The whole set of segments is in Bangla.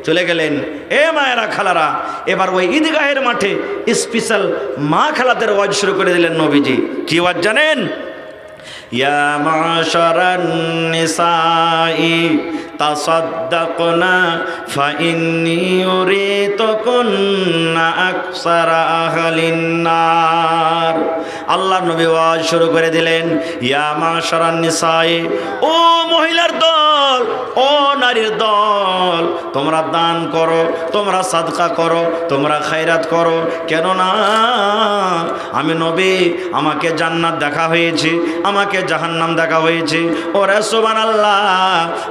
চলে গেলেন। এ মায়েরা খালারা, এবার ওই ঈদগাহের মাঠে স্পেশাল মা খালাদের ওয়াজ শুরু করে দিলেন নবীজি। কি ওয়াজ জানেন? ইয়া মাশারান নিসাই তাসাদ্দাকনা ফাইন্নী উরিতুকুন্না আকসারা আহলিন নার। আল্লাহ নবী ওয়াজ শুরু করে দিলেন, ইয়া মাশারান নিসাই, ও মহিলার দল, ও নারীর দল, তোমরা দান করো, তোমরা সাদকা করো, তোমরা খায়রাত করো। কেননা আমি নবী, আমাকে জান্নাত দেখা হয়েছে, আমাকে জাহান্নাম দেখা হয়েছে। ওরে সুবহানাল্লাহ,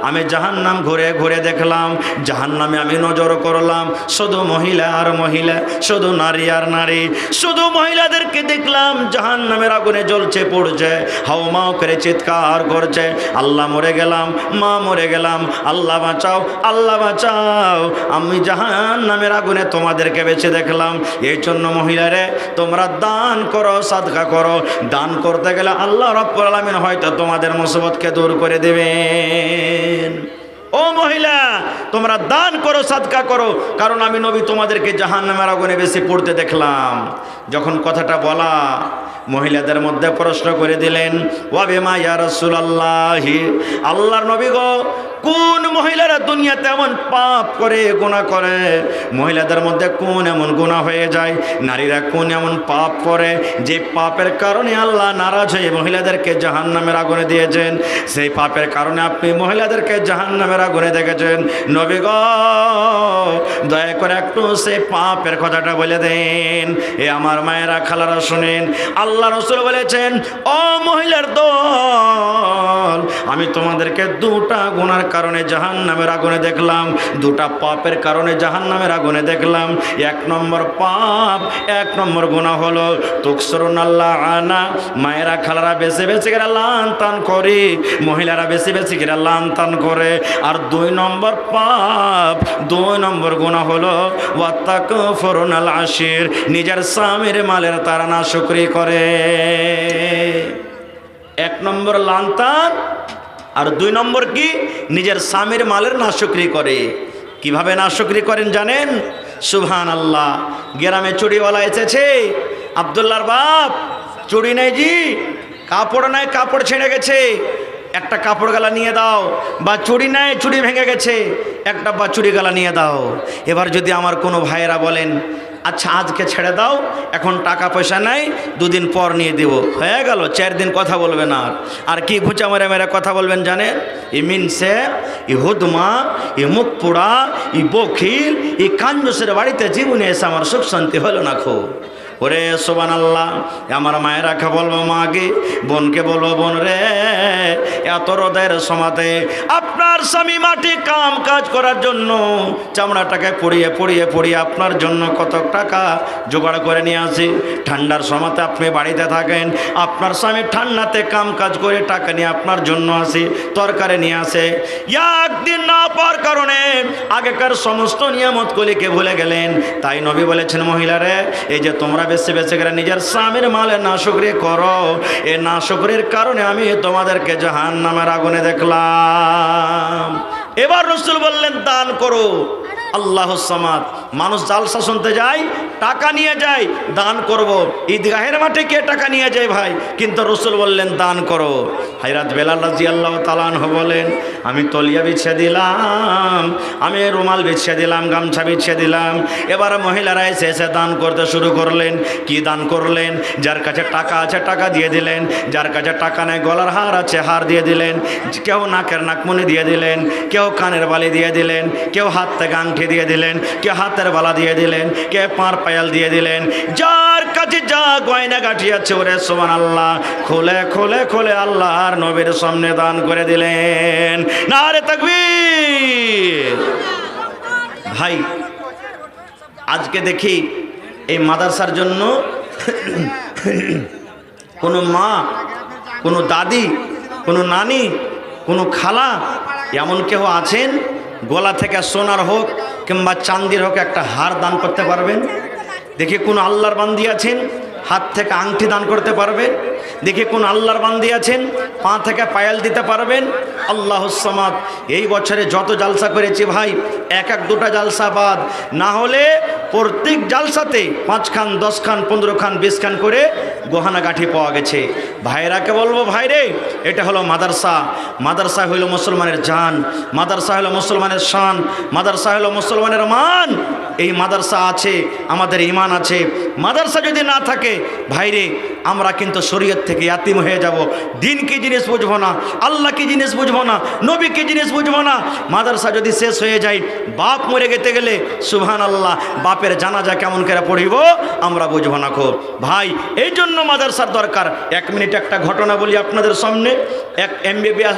আমি জাহান্নাম ঘুরে ঘুরে দেখলাম, জাহান্নামে আমি নজর করলাম, শুধু মহিলা আর মহিলা, শুধু নারী আর নারী, শুধু মহিলাদেরকে দেখলাম জাহান্নামের আগুনে জ্বলছে পড়ছে, হাউমাউ করে চিৎকার করছে, আল্লাহ মরে গেলাম, মা মরে গেলাম, আল্লাহ বাঁচাও, আল্লাহ বাঁচাও। আমি জাহান্নামের আগুনে তোমাদেরকে বেঁচে দেখলাম। এই জন্য মহিলারে তোমরা দান করো, সাদকা করো। দান করতে গেলে আল্লাহ রাব্বুল আলামিন হয়তো তোমাদের মুসিবতকে দূর করে দেবেন। ও মহিলা, তোমরা দান করো, সাদকা করো, কারণ আমি নবী তোমাদেরকে জাহান্নামের আগুনে বেশি পড়তে দেখলাম। যখন কথাটা বলা, মহিলাদের মধ্যে প্রশ্ন করে দিলেন, ওয়া বিমা ইয়া রাসূলুল্লাহ, আল্লাহর নবী গো, কোন মহিলারা দুনিয়াতে এমন পাপ করে, গুনাহ করে? মহিলাদের মধ্যে কোন এমন গুনাহ হয়ে যায়, নারীরা কোন এমন পাপ করে যে পাপের কারণে আল্লাহ নারাজ হয়ে মহিলাদেরকে জাহান্নামের আগুনে দিয়েছেন? সেই পাপের কারণে আপনি মহিলাদেরকে জাহান্নামের আগুনে দেখেছেন। নবী গো, দয়া করে একটু সেই পাপের কথাটা বলে দেন। এ আমার মায়েরা খালারা শুনেন, আল্লাহ রাসূল বলেছেন, ও মহিলার দল, আমি তোমাদেরকে দুটা গুনার কারণে জাহান্নামের আগুনে দেখলাম, দুটা পাপের কারণে জাহান্নামের আগুনে দেখলাম। এক নম্বর পাপ, এক নম্বর গুনাহ হলো তুকসিরুনাল্লাহ আনা, মায়েরা খালারা বেশি বেশি করে লান তান করে, মহিলারা বেশি বেশি করে লান তান করে। আর দুই নম্বর পাপ, দুই নম্বর গুনাহ হলো ওয়াতাকফুরুনাল আশির, নিজের স্বামীর মালের তারা নাশুকরি করে। এক নম্বর লান্তান, আর দুই নম্বর কি? নিজের স্বামীর মালের নাশুকরি করে। কিভাবে নাশুকরি করেন জানেন? সুবহানাল্লাহ। গ্রামে চুড়িওয়ালা এসেছে, আব্দুল্লাহর বাপ, চুড়ি নেই জি, কাপড় নাই, কাপড় ছিঁড়ে গেছে, একটা কাপড় গালা নিয়ে দাও। বা চুড়ি নাই, চুড়ি ভেঙে গেছে, একটা বা চুড়ি গালা নিয়ে দাও। এবার যদি আমার কোনো ভাইয়েরা বলেন, আচ্ছা আজকে ছেড়ে দাও, এখন টাকা পয়সা নাই, দুদিন পর নিয়ে দেবো, হয়ে গেল, 4 দিন কথা বলবে না। আর কি ঘুচা মেরে মেরে কথা বলবেন জানেন? ই মিনসে, ই হুদমা, ই মুখ পোড়া, ই বখিল, ই কাঞ্জুসের বাড়িতে জীবনে এসে আমার সুখ শান্তি হলো না খুব। ওরে সুবহানাল্লাহ, আমার মায়েরাকে বলবো মাকে, বোনকে বলবো বোন রে, এত রোদের সমাতে আপনার স্বামী মাটি কাম কাজ করার জন্য চামড়াটাকে পড়িয়ে পড়িয়ে পড়িয়ে আপনার জন্য কত টাকা জোগাড় করে নিয়ে আসি। ঠান্ডার সমাতে আপনি বাড়িতে থাকেন, আপনার স্বামী ঠান্ডাতে কাম কাজ করে টাকা নিয়ে আপনার জন্য আসি, তরকারি নিয়ে আসে। একদিন না পাওয়ার কারণে আগেকার সমস্ত নিয়ামতগুলিকে ভুলে গেলেন। তাই নবী বলেছেন, মহিলারে, এই যে তোমরা বেশি বেশি করে নিজের স্বামীর মালের নাশুকরি করো, এই নাশুকরির কারণে আমি তোমাদেরকে জাহান্নামের আগুনে দেখলাম। এবার রাসূল বললেন, দান করো। আল্লাহুস সামাদ। মানুষ জালসা শুনতে যায়, টাকা নিয়ে যায়, দান করব। ঈদগাহের মাঠে কে টাকা নিয়ে যায় ভাই? কিন্তু রাসূল বললেন, দান করো। হযরত বেলাল রাদিয়াল্লাহু তাআলা আনহু বলেন, আমি তলিয়া বিছিয়ে দিলাম, আমি রুমাল বিছিয়ে দিলাম, গামছা বিছিয়ে দিলাম। এবার মহিলারা এসে এসে দান করতে শুরু করলেন। কি দান করলেন? যার কাছে টাকা আছে টাকা দিয়ে দিলেন, যার কাছে টাকা নেই গলার হার আছে হার দিয়ে দিলেন, কেউ নাকের নাকমণি দিয়ে দিলেন, কেউ কানের বালি দিয়ে দিলেন, কেউ হাত থেকে আংটি দিয়ে দিলেন, কেউ হাতের বালা দিয়ে দিলেন, কে পাঁর পায়াল দিয়ে দিলেন। যার কাছে যা গয়না গাঠি আছে, ওরে সুবহানাল্লাহ, খুলে খুলে খুলে আল্লাহর নবীর সামনে দান করে দিলেন। নারে তাকবীর। ভাই, আজকে দেখি এই মাদ্রাসার জন্য কোনো মা, কোনো দাদি, কোনো নানি, কোনো খালা এমন কেউ আছেন গলা থেকে সোনার হোক কিংবা চান্দির হোক একটা হার দান করতে পারবেন? দেখি কোনো আল্লাহর বান্দি আছেন হাত থেকে আংটি দান করতে পারবে? দেখি কোন আল্লাহর বান্দি আছেন পা থেকে পায়াল দিতে পারবেন? আল্লাহুস সামাদ। এই বছরে যত জালসা করেছি ভাই, এক দুটা জালসা বাদ না হলে প্রত্যেক জালসাতে 5 খান 10 খান 15 খান 20 খান করে গহনা গাঠি পাওয়া গেছে। ভাইরাকে বলবো, ভাইরে এটা হলো মাদ্রাসা। মাদ্রাসা হলো মুসলমানের জান, মাদ্রাসা হলো মুসলমানের শান, মাদ্রাসা হলো মুসলমানের মান। এই মাদ্রাসা আছে আমাদের ঈমান আছে। মাদ্রাসা যদি না থাকে ভাইরে আমরা কিন্তু শরীয়ত থেকে ইয়াতিম হয়ে যাব। দিন কি জিনিস বুঝবো না, আল্লাহ কি জিনিস বুঝবো না, নবী কি জিনিস বুঝবো না। মাদ্রাসা যদি শেষ হয়ে যায়, বাপ মরে যেতে গেলে সুবহানাল্লাহ বাপের জানাজা কেমন করে পড়িব আমরা বুঝবো না খুব ভাই। এই জন্য মাদ্রাসার দরকার। 1 মিনিট একটা ঘটনা বলি আপনাদের সামনে। এক MBBS